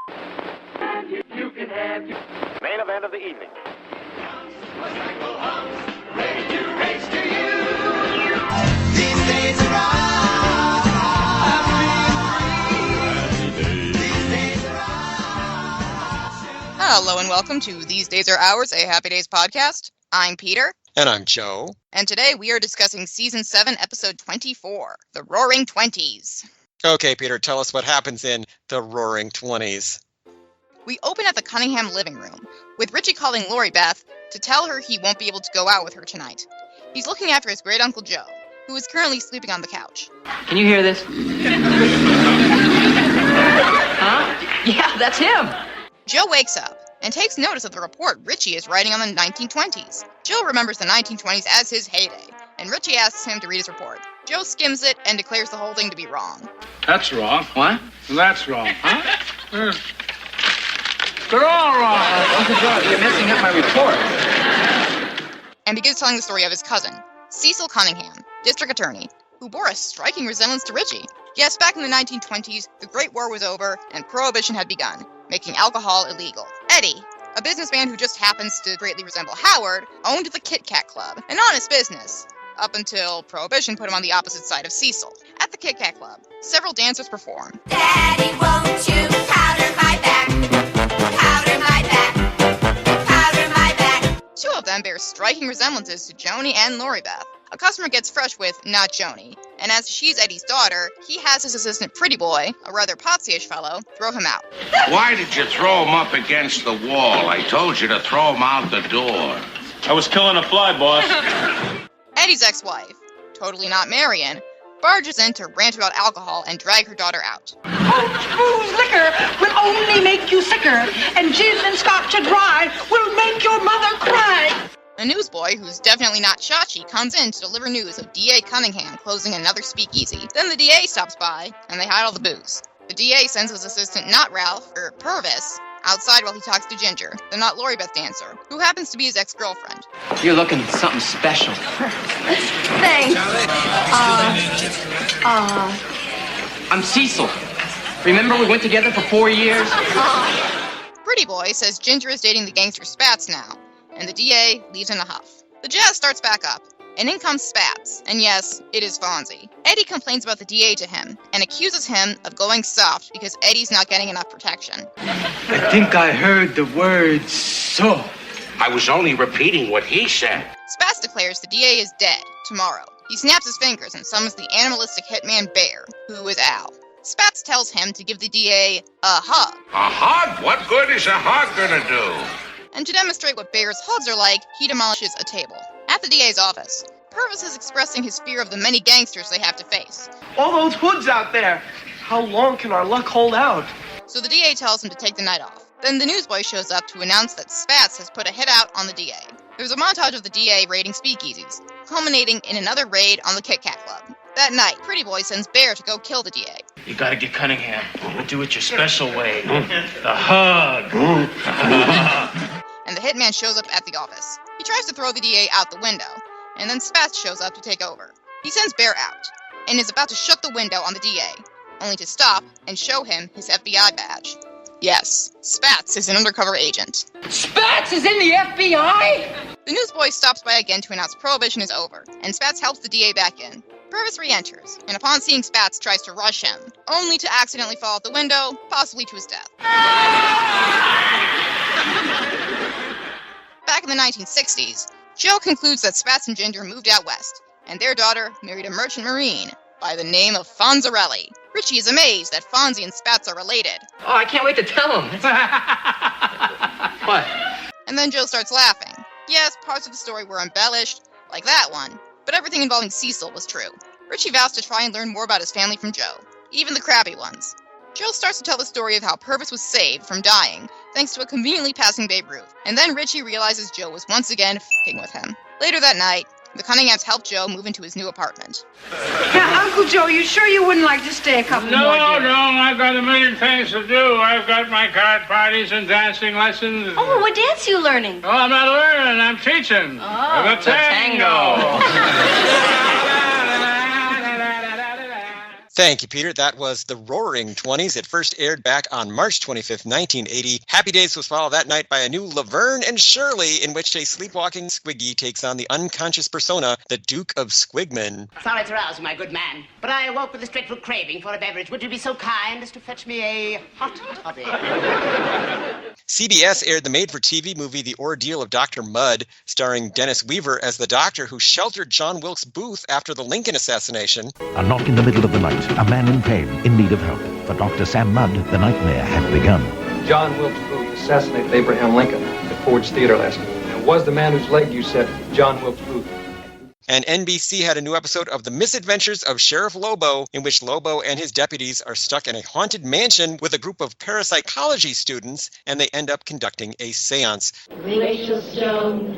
You can have your Main event of the evening. ready to race to you. These days are Hello and welcome to These Days Are Ours, a Happy Days podcast. I'm Peter. And I'm Joe. And today we are discussing Season 7, Episode 24, The Roaring Twenties. Okay, Peter, tell us what happens in The Roaring Twenties. We open at the Cunningham living room, with Richie calling Lori Beth to tell her he won't be able to go out with her tonight. He's looking after his great-uncle Joe, who is currently sleeping on the couch. Can you hear this? Huh? Yeah, that's him. Joe wakes up and takes notice of the report Richie is writing on the 1920s. Joe remembers the 1920s as his heyday, and Richie asks him to read his report. Joe skims it and declares the whole thing to be wrong. That's wrong. What? That's wrong, huh? They're all wrong. Uncle Joe, you're messing up my report. And begins telling the story of his cousin, Cecil Cunningham, district attorney, who bore a striking resemblance to Richie. Yes, back in the 1920s, the Great War was over and Prohibition had begun, making alcohol illegal. Eddie, a businessman who just happens to greatly resemble Howard, owned the Kit Kat Club, an honest business, up until Prohibition put him on the opposite side of Cecil. At the Kit Kat Club, several dancers perform. Daddy, won't you powder my back? Powder my back. Powder my back. Two of them bear striking resemblances to Joni and Lori Beth. A customer gets fresh with not Joni, and as she's Eddie's daughter, he has his assistant Pretty Boy, a rather potsy-ish fellow, throw him out. Why did you throw him up against the wall? I told you to throw him out the door. I was killing a fly, boss. Eddie's ex-wife, totally not Marion, barges in to rant about alcohol and drag her daughter out. Booze liquor will only make you sicker, and gin and scotch and rye will make your mother cry. A newsboy, who's definitely not Chachi, comes in to deliver news of D.A. Cunningham closing another speakeasy. Then the D.A. stops by, and they hide all the booze. The D.A. sends his assistant, not Ralph, or Purvis, outside while he talks to Ginger, the not Lori Beth dancer, who happens to be his ex-girlfriend. You're looking something special. Thanks. I'm Cecil. Remember we went together for 4 years? Pretty Boy says Ginger is dating the gangster Spats now, and the D.A. leaves in a huff. The jazz starts back up, and in comes Spats, and yes, it is Fonzie. Eddie complains about the D.A. to him, and accuses him of going soft because Eddie's not getting enough protection. I think I heard the word so. I was only repeating what he said. Spats declares the D.A. is dead tomorrow. He snaps his fingers and summons the animalistic hitman Bear, who is Al. Spats tells him to give the D.A. a hug. A hug? What good is a hug gonna do? And to demonstrate what Bear's hugs are like, he demolishes a table. At the DA's office, Purvis is expressing his fear of the many gangsters they have to face. All those hoods out there. How long can our luck hold out? So the DA tells him to take the night off. Then the newsboy shows up to announce that Spats has put a hit out on the DA. There's a montage of the DA raiding speakeasies, culminating in another raid on the Kit Kat Club. That night, Pretty Boy sends Bear to go kill the DA. You gotta get Cunningham. Do it your special way. The hug. And the hitman shows up at the office. He tries to throw the DA out the window, and then Spats shows up to take over. He sends Bear out, and is about to shut the window on the DA, only to stop and show him his FBI badge. Yes, Spats is an undercover agent. Spats is in the FBI? The newsboy stops by again to announce Prohibition is over, and Spats helps the DA back in. Purvis re-enters, and upon seeing Spats tries to rush him, only to accidentally fall out the window, possibly to his death. Back in the 1960s, Joe concludes that Spats and Ginger moved out west, and their daughter married a merchant marine by the name of Fonzarelli. Richie is amazed that Fonzie and Spats are related. Oh, I can't wait to tell him. What? And then Joe starts laughing. Yes, parts of the story were embellished, like that one, but everything involving Cecil was true. Richie vows to try and learn more about his family from Joe, even the crappy ones. Joe starts to tell the story of how Purvis was saved from dying thanks to a conveniently passing Babe Ruth, and then Richie realizes Joe was once again f***ing with him. Later that night, the Cunninghams help Joe move into his new apartment. Now, Uncle Joe, you sure you wouldn't like to stay a couple more days? No, I've got a million things to do. I've got my card parties and dancing lessons. Oh, what dance you learning? Oh, I'm not learning, I'm teaching. Oh, the tango. Thank you, Peter. That was The Roaring Twenties. It first aired back on March 25th, 1980. Happy Days was followed that night by a new Laverne and Shirley, in which a sleepwalking Squiggy takes on the unconscious persona, the Duke of Squigman. Sorry to rouse you, my good man, but I awoke with a dreadful craving for a beverage. Would you be so kind as to fetch me a hot toddy? CBS aired the made-for-TV movie The Ordeal of Dr. Mudd, starring Dennis Weaver as the doctor who sheltered John Wilkes Booth after the Lincoln assassination. A knock in the middle of the night, a man in pain, in need of help. For Dr. Sam Mudd, the nightmare had begun. John Wilkes Booth assassinated Abraham Lincoln at Ford's Theater last night. It was the man whose leg you said, John Wilkes Booth. And NBC had a new episode of The Misadventures of Sheriff Lobo, in which Lobo and his deputies are stuck in a haunted mansion with a group of parapsychology students, and they end up conducting a seance. Rachel Stone,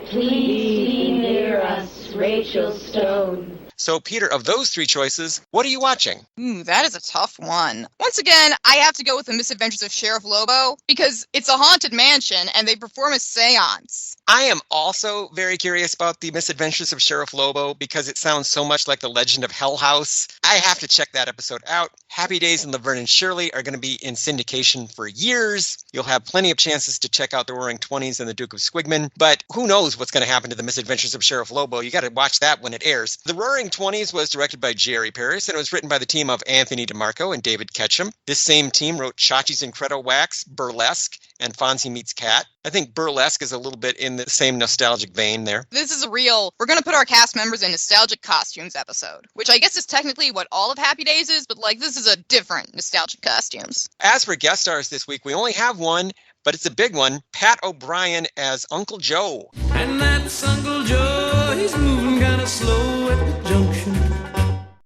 please be near us, Rachel Stone. So, Peter, of those three choices, what are you watching? Ooh, that is a tough one. Once again, I have to go with The Misadventures of Sheriff Lobo because it's a haunted mansion and they perform a seance. I am also very curious about The Misadventures of Sheriff Lobo because it sounds so much like The Legend of Hell House. I have to check that episode out. Happy Days and Laverne and Shirley are going to be in syndication for years. You'll have plenty of chances to check out The Roaring Twenties and The Duke of Squigman, but who knows what's going to happen to The Misadventures of Sheriff Lobo. You got to watch that when it airs. The Roaring Twenties was directed by Jerry Paris, and it was written by the team of Anthony DeMarco and David Ketchum. This same team wrote Chachi's Incredible Wax, Burlesque, and Fonzie Meets Cat. I think Burlesque is a little bit in the same nostalgic vein there. This is we're going to put our cast members in nostalgic costumes episode, which I guess is technically what all of Happy Days is, but this is a different nostalgic costumes. As for guest stars this week, we only have one, but it's a big one. Pat O'Brien as Uncle Joe. And that's Uncle Joe, he's moving kind of slow at the junction.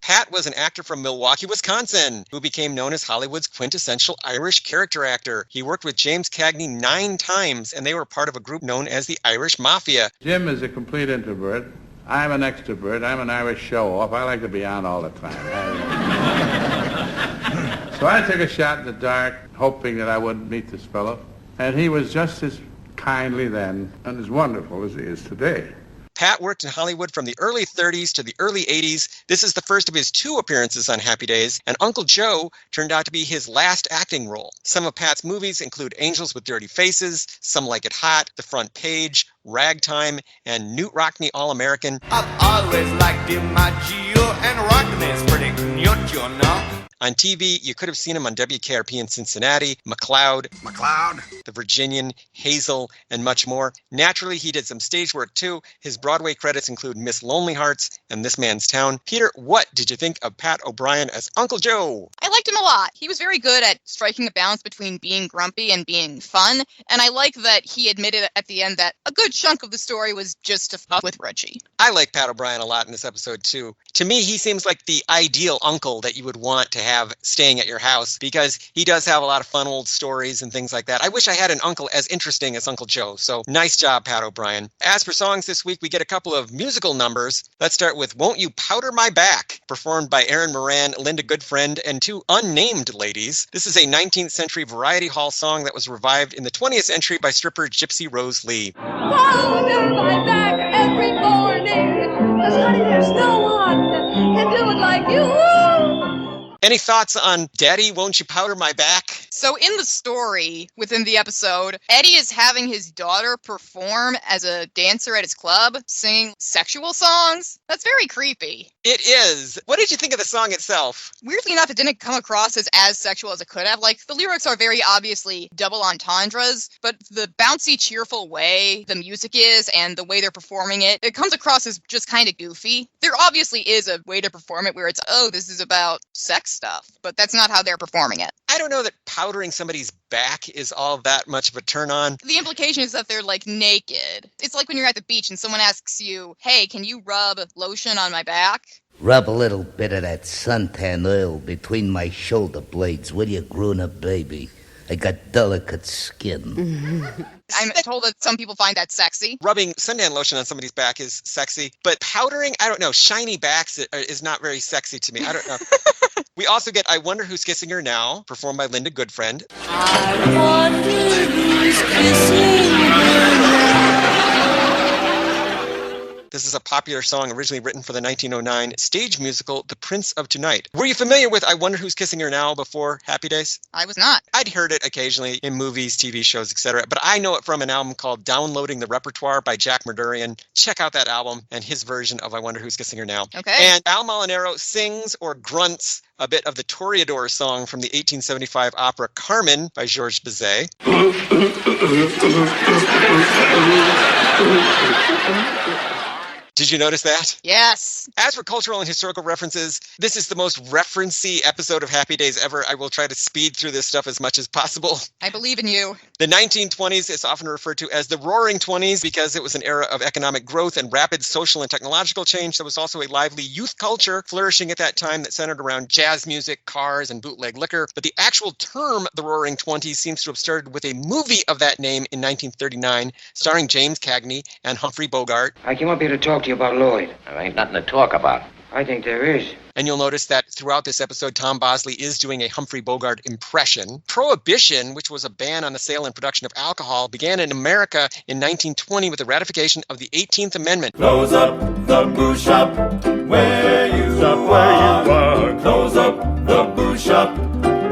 Pat was an actor from Milwaukee, Wisconsin, who became known as Hollywood's quintessential Irish character actor. He worked with James Cagney 9 times, and they were part of a group known as the Irish Mafia. Jim is a complete introvert. I'm an extrovert. I'm an Irish show-off. I like to be on all the time. So I took a shot in the dark, hoping that I wouldn't meet this fellow. And he was just as kindly then and as wonderful as he is today. Pat worked in Hollywood from the early 30s to the early 80s. This is the first of his 2 appearances on Happy Days, and Uncle Joe turned out to be his last acting role. Some of Pat's movies include Angels with Dirty Faces, Some Like It Hot, The Front Page, Ragtime, and Newt Rockney All-American. I've always liked DiMaggio and Rockney's pretty cute, you know. On TV, you could have seen him on WKRP in Cincinnati, McLeod, The Virginian, Hazel, and much more. Naturally, he did some stage work too. His Broadway credits include Miss Lonely Hearts and This Man's Town. Peter, what did you think of Pat O'Brien as Uncle Joe? I liked him a lot. He was very good at striking a balance between being grumpy and being fun, and I like that he admitted at the end that a good chunk of the story was just to fuck with Richie. I like Pat O'Brien a lot in this episode too. To me, he seems like the ideal uncle that you would want to have staying at your house because he does have a lot of fun old stories and things like that. I wish I had an uncle as interesting as Uncle Joe. So nice job, Pat O'Brien. As for songs this week, we get a couple of musical numbers. Let's start with Won't You Powder My Back, performed by Aaron Moran, Linda Goodfriend, and 2 unnamed ladies. This is a 19th century variety hall song that was revived in the 20th century by stripper Gypsy Rose Lee. Powder my back every morning, 'cause honey, there's no one can do it like you. Any thoughts on Daddy, Won't You Powder My Back? So in the story, within the episode, Eddie is having his daughter perform as a dancer at his club, singing sexual songs. That's very creepy. It is. What did you think of the song itself? Weirdly enough, it didn't come across as sexual as it could have. The lyrics are very obviously double entendres, but the bouncy, cheerful way the music is and the way they're performing it, it comes across as just kind of goofy. There obviously is a way to perform it where it's, this is about sex stuff, but that's not how they're performing it. I don't know that powdering somebody's back is all that much of a turn on. The implication is that they're naked. It's like when you're at the beach and someone asks you, hey, can you rub lotion on my back? Rub a little bit of that suntan oil between my shoulder blades, will you, grown-up baby? I got delicate skin. I'm told that some people find that sexy. Rubbing suntan lotion on somebody's back is sexy, but powdering, I don't know, shiny backs is not very sexy to me. I don't know. We also get I Wonder Who's Kissing Her Now, performed by Linda Goodfriend. I wonder who's kissing her now. This is a popular song originally written for the 1909 stage musical The Prince of Tonight. Were you familiar with I Wonder Who's Kissing Her Now before Happy Days? I was not. I'd heard it occasionally in movies, TV shows, etc., but I know it from an album called Downloading the Repertoire by Jack Murdurian. Check out that album and his version of I Wonder Who's Kissing Her Now. Okay. And Al Molinaro sings or grunts a bit of the Toreador song from the 1875 opera Carmen by Georges Bizet. Did you notice that? Yes. As for cultural and historical references, this is the most referencey episode of Happy Days ever. I will try to speed through this stuff as much as possible. I believe in you. The 1920s is often referred to as the Roaring Twenties because it was an era of economic growth and rapid social and technological change. There was also a lively youth culture flourishing at that time that centered around jazz music, cars, and bootleg liquor. But the actual term, the Roaring Twenties, seems to have started with a movie of that name in 1939, starring James Cagney and Humphrey Bogart. I came up here to talk to you about Lloyd. There ain't nothing to talk about. I think there is. And you'll notice that throughout this episode, Tom Bosley is doing a Humphrey Bogart impression. Prohibition, which was a ban on the sale and production of alcohol, began in America in 1920 with the ratification of the 18th Amendment. Close up the booze shop where you are. Close up the booze shop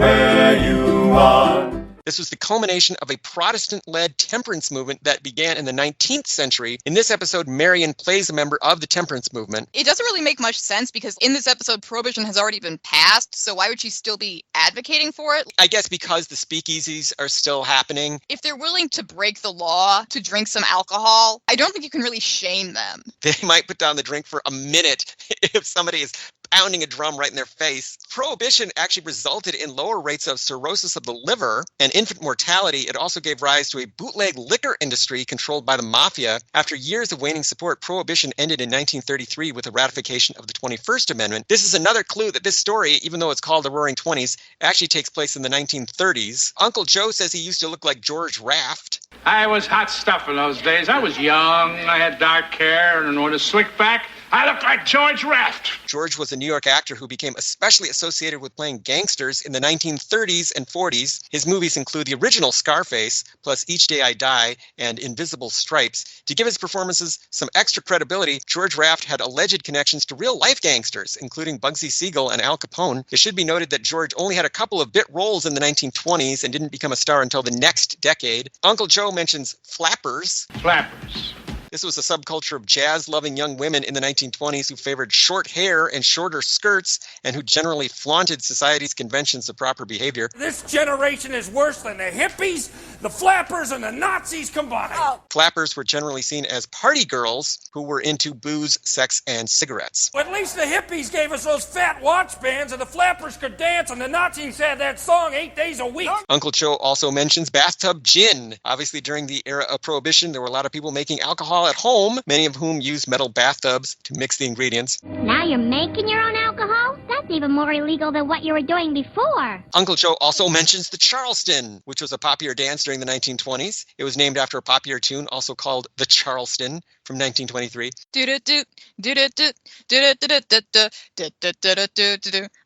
where you are. This was the culmination of a Protestant-led temperance movement that began in the 19th century. In this episode, Marion plays a member of the temperance movement. It doesn't really make much sense because in this episode, prohibition has already been passed, so why would she still be advocating for it? I guess because the speakeasies are still happening. If they're willing to break the law to drink some alcohol, I don't think you can really shame them. They might put down the drink for a minute if somebody is pounding a drum right in their face. Prohibition actually resulted in lower rates of cirrhosis of the liver and infant mortality. It also gave rise to a bootleg liquor industry controlled by the mafia. After years of waning support, Prohibition ended in 1933 with the ratification of the 21st Amendment. This is another clue that this story, even though it's called the Roaring Twenties, actually takes place in the 1930s. Uncle Joe says he used to look like George Raft. I was hot stuff in those days. I was young, I had dark hair, and with a slick back, I looked like George Raft. George was a New York actor who became especially associated with playing gangsters in the 1930s and 40s. His movies include the original Scarface, plus Each Day I Die and Invisible Stripes. To give his performances some extra credibility, George Raft had alleged connections to real-life gangsters, including Bugsy Siegel and Al Capone. It should be noted that George only had a couple of bit roles in the 1920s and didn't become a star until the next decade. Uncle Joe mentions flappers. Flappers. This was a subculture of jazz-loving young women in the 1920s who favored short hair and shorter skirts and who generally flaunted society's conventions of proper behavior. This generation is worse than the hippies, the flappers, and the Nazis combined. Flappers were generally seen as party girls who were into booze, sex, and cigarettes. Well, at least the hippies gave us those fat watch bands and the flappers could dance and the Nazis had that song 8 days a week. Uncle Joe also mentions bathtub gin. Obviously, during the era of Prohibition, there were a lot of people making alcohol at home, many of whom used metal bathtubs to mix the ingredients. Now you're making your own alcohol? That's even more illegal than what you were doing before. Uncle Joe also mentions the Charleston, which was a popular dance during the 1920s. It was named after a popular tune also called the Charleston from 1923.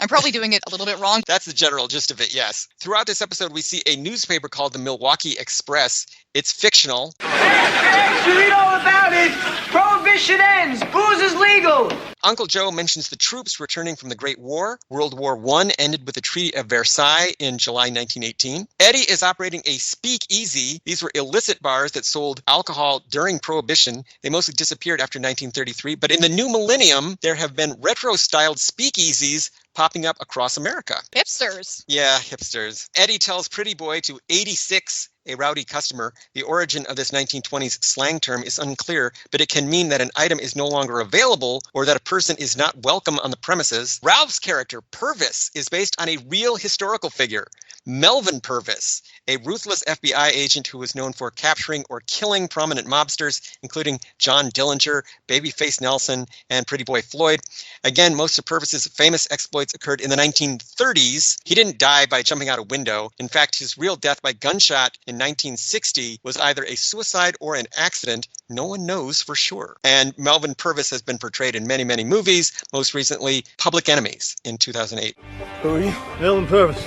I'm probably doing it a little bit wrong. That's the general gist of it, yes. Throughout this episode, we see a newspaper called the Milwaukee Express. It's fictional. You read all about it. Prohibition ends. Booze is legal. Uncle Joe mentions the troops returning from the Great War. World War I ended with the Treaty of Versailles in July 1918. Eddie is operating a speakeasy. These were illicit bars that sold alcohol during Prohibition. They mostly disappeared after 1933, but in the new millennium, there have been retro-styled speakeasies popping up across America. Hipsters. Yeah, hipsters. Eddie tells Pretty Boy to 86, a rowdy customer. The origin of this 1920s slang term is unclear, but it can mean that an item is no longer available or that a person is not welcome on the premises. Ralph's character, Purvis, is based on a real historical figure, Melvin Purvis, a ruthless FBI agent who was known for capturing or killing prominent mobsters, including John Dillinger, Babyface Nelson, and Pretty Boy Floyd. Again, most of Purvis's famous exploits occurred in the 1930s. He didn't die by jumping out a window. In fact, his real death by gunshot in 1960 was either a suicide or an accident. No one knows for sure. And Melvin Purvis has been portrayed in many, many movies, most recently Public Enemies in 2008. Who are you? Melvin Purvis.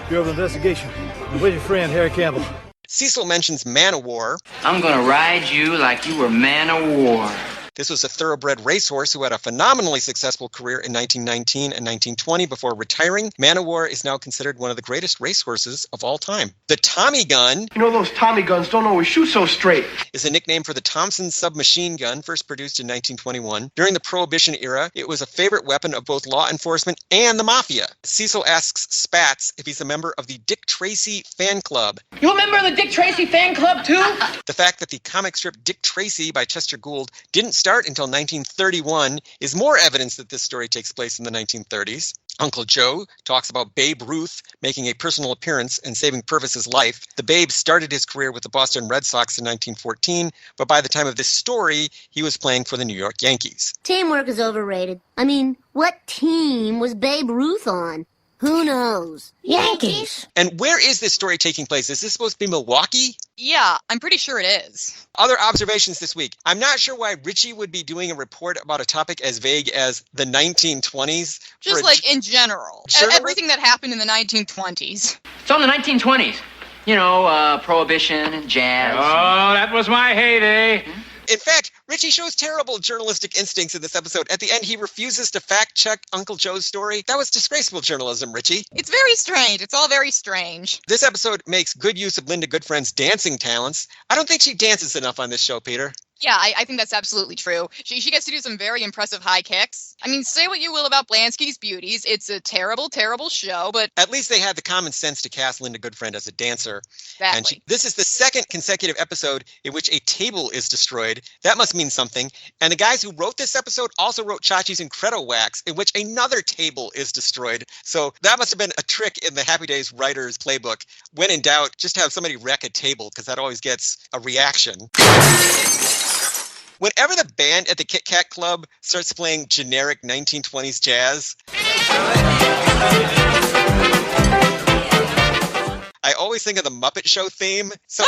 Bureau of Investigation. And where's your friend, Harry Campbell? Cecil mentions Man o' War. I'm gonna ride you like you were man of war. This was a thoroughbred racehorse who had a phenomenally successful career in 1919 and 1920 before retiring. Man o' War is now considered one of the greatest racehorses of all time. The Tommy gun, You know those Tommy guns don't always shoot so straight. is a nickname for the Thompson submachine gun, first produced in 1921. During the Prohibition era, it was a favorite weapon of both law enforcement and the mafia. Cecil asks Spatz if he's a member of the Dick Tracy fan club. You a member of the Dick Tracy fan club, too? The fact that the comic strip Dick Tracy by Chester Gould didn't start until 1931 is more evidence that this story takes place in the 1930s. Uncle Joe talks about Babe Ruth making a personal appearance and saving Purvis's life. The Babe started his career with the Boston Red Sox in 1914, but by the time of this story, he was playing for the New York Yankees. Teamwork is overrated. I mean, what team was Babe Ruth on? Who knows? Yankees! And where is this story taking place? Is this supposed to be Milwaukee? Yeah, I'm pretty sure it is. Other observations this week. I'm not sure why Richie would be doing a report about a topic as vague as the 1920s. Just like in general. Everything that happened in the 1920s. It's on the 1920s. You know, Prohibition and jazz. Oh, that was my heyday. In fact, Richie shows terrible journalistic instincts in this episode. At the end, he refuses to fact-check Uncle Joe's story. That was disgraceful journalism, Richie. It's very strange. It's all very strange. This episode makes good use of Linda Goodfriend's dancing talents. I don't think she dances enough on this show, Peter. Yeah, I think that's absolutely true. She gets to do some very impressive high kicks. I mean, say what you will about Blansky's Beauties. It's a terrible, terrible show, but... At least they had the common sense to cast Linda Goodfriend as a dancer. Exactly. And this is the second consecutive episode in which a table is destroyed. That must mean something. And the guys who wrote this episode also wrote Chachi's Incredible Wax, in which another table is destroyed. So that must have been a trick in the Happy Days writer's playbook. When in doubt, just have somebody wreck a table, because that always gets a reaction. Whenever the band at the Kit Kat Club starts playing generic 1920s jazz, I always think of the Muppet Show theme. So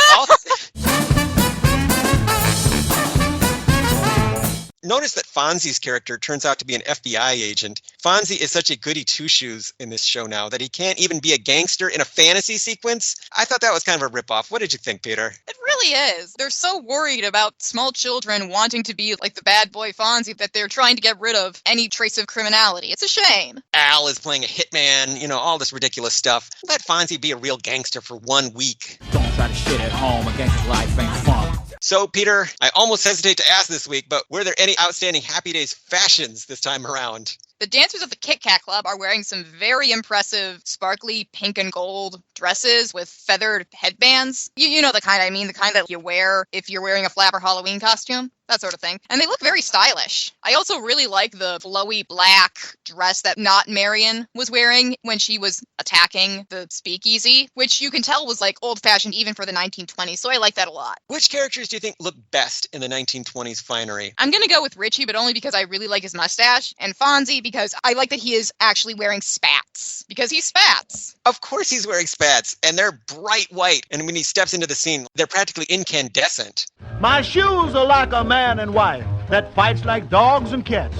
notice that Fonzie's character turns out to be an FBI agent. Fonzie is such a goody two-shoes in this show now that he can't even be a gangster in a fantasy sequence. I thought that was kind of a ripoff. What did you think, Peter? It really is. They're so worried about small children wanting to be like the bad boy Fonzie that they're trying to get rid of any trace of criminality. It's a shame. Al is playing a hitman, all this ridiculous stuff. Let Fonzie be a real gangster for 1 week. Don't try to shit at home. A gangster's life ain't fun. So, Peter, I almost hesitate to ask this week, but were there any outstanding Happy Days fashions this time around? The dancers of the Kit Kat Club are wearing some very impressive, sparkly pink and gold dresses with feathered headbands. You know the kind I mean, the kind that you wear if you're wearing a flapper Halloween costume. That sort of thing. And they look very stylish. I also really like the flowy black dress that Not Marion was wearing when she was attacking the speakeasy, which you can tell was like old-fashioned even for the 1920s, so I like that a lot. Which characters do you think look best in the 1920s finery? I'm going to go with Richie, but only because I really like his mustache, and Fonzie because I like that he is actually wearing spats, because he's spats. Of course he's wearing spats, and they're bright white, and when he steps into the scene, they're practically incandescent. My shoes are like a man and wife that fights like dogs and cats.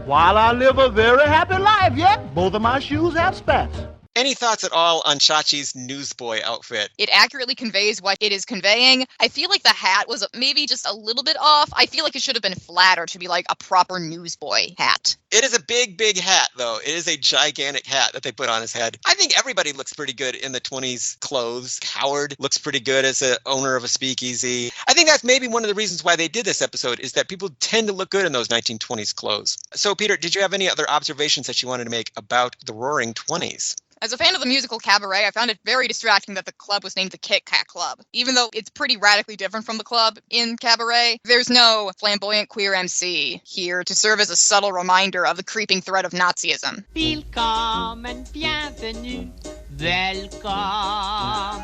While I live a very happy life, yet both of my shoes have spats. Any thoughts at all on Chachi's newsboy outfit? It accurately conveys what it is conveying. I feel like the hat was maybe just a little bit off. I feel like it should have been flatter to be like a proper newsboy hat. It is a big, big hat, though. It is a gigantic hat that they put on his head. I think everybody looks pretty good in the 20s clothes. Howard looks pretty good as the owner of a speakeasy. I think that's maybe one of the reasons why they did this episode, is that people tend to look good in those 1920s clothes. So, Peter, did you have any other observations that you wanted to make about the Roaring Twenties? As a fan of the musical Cabaret, I found it very distracting that the club was named the Kit Kat Club. Even though it's pretty radically different from the club in Cabaret, there's no flamboyant queer MC here to serve as a subtle reminder of the creeping threat of Nazism. Willkommen, bienvenue, welcome.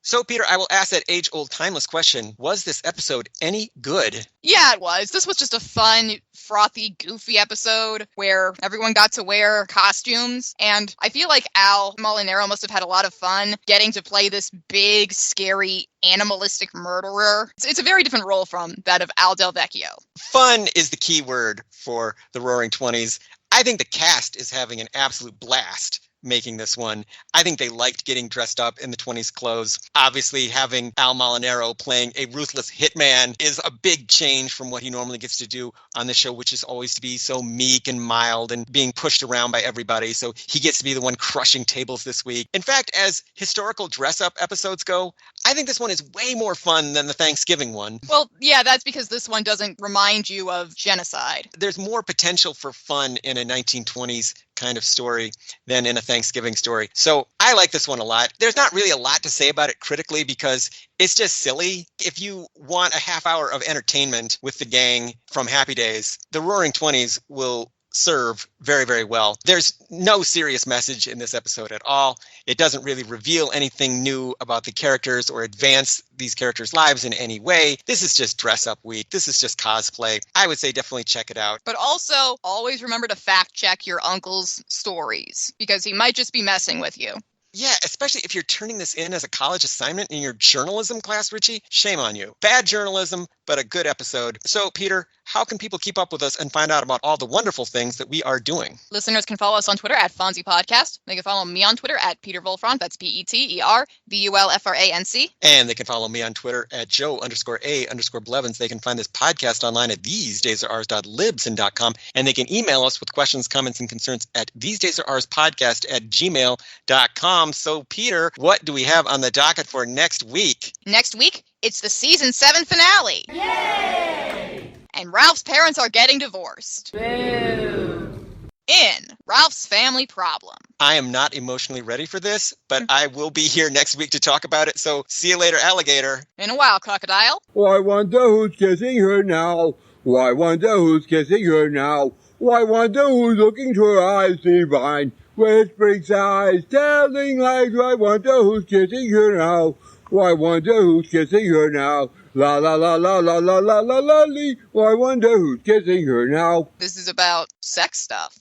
So, Peter, I will ask that age-old timeless question. Was this episode any good? Yeah, it was. This was just a fun, frothy, goofy episode where everyone got to wear costumes. And I feel like Al Molinaro must have had a lot of fun getting to play this big, scary, animalistic murderer. It's a very different role from that of Al Del Vecchio. Fun is the key word for the Roaring Twenties. I think the cast is having an absolute blast making this one. I think they liked getting dressed up in the 20s clothes. Obviously, having Al Molinaro playing a ruthless hitman is a big change from what he normally gets to do on the show, which is always to be so meek and mild and being pushed around by everybody. So he gets to be the one crushing tables this week. In fact, as historical dress-up episodes go, I think this one is way more fun than the Thanksgiving one. Well, yeah, that's because this one doesn't remind you of genocide. There's more potential for fun in a 1920s kind of story than in a Thanksgiving story. So I like this one a lot. There's not really a lot to say about it critically because it's just silly. If you want a half hour of entertainment with the gang from Happy Days, the Roaring Twenties will serve very, very well. There's no serious message in this episode at all. It doesn't really reveal anything new about the characters or advance these characters' lives in any way. This is just dress up week. This is just cosplay. I would say definitely check it out. But also, always remember to fact check your uncle's stories, because he might just be messing with you. Yeah, especially if you're turning this in as a college assignment in your journalism class, Richie. Shame on you. Bad journalism, but a good episode. So, Peter, how can people keep up with us and find out about all the wonderful things that we are doing? Listeners can follow us on Twitter at Fonzie Podcast. They can follow me on Twitter at Peter Volfranc. That's PeterVulfranc. And they can follow me on Twitter at Joe_A_Blevins. They can find this podcast online at thesedaysareours.libsyn.com. And they can email us with questions, comments, and concerns at thesedaysareuspodcast@gmail.com. So, Peter, what do we have on the docket for next week? Next week, it's the season 7 finale. Yay! And Ralph's parents are getting divorced. Boo! In Ralph's Family Problem. I am not emotionally ready for this, but I will be here next week to talk about it. So see you later, alligator. In a while, crocodile. I wonder who's kissing her now. I wonder who's kissing her now. I wonder who's looking to her eyes divine. Whispering sighs, telling lies. I wonder who's kissing her now. I wonder who's kissing her now. La la la la la la la la la lee. I wonder who's kissing her now. This is about sex stuff.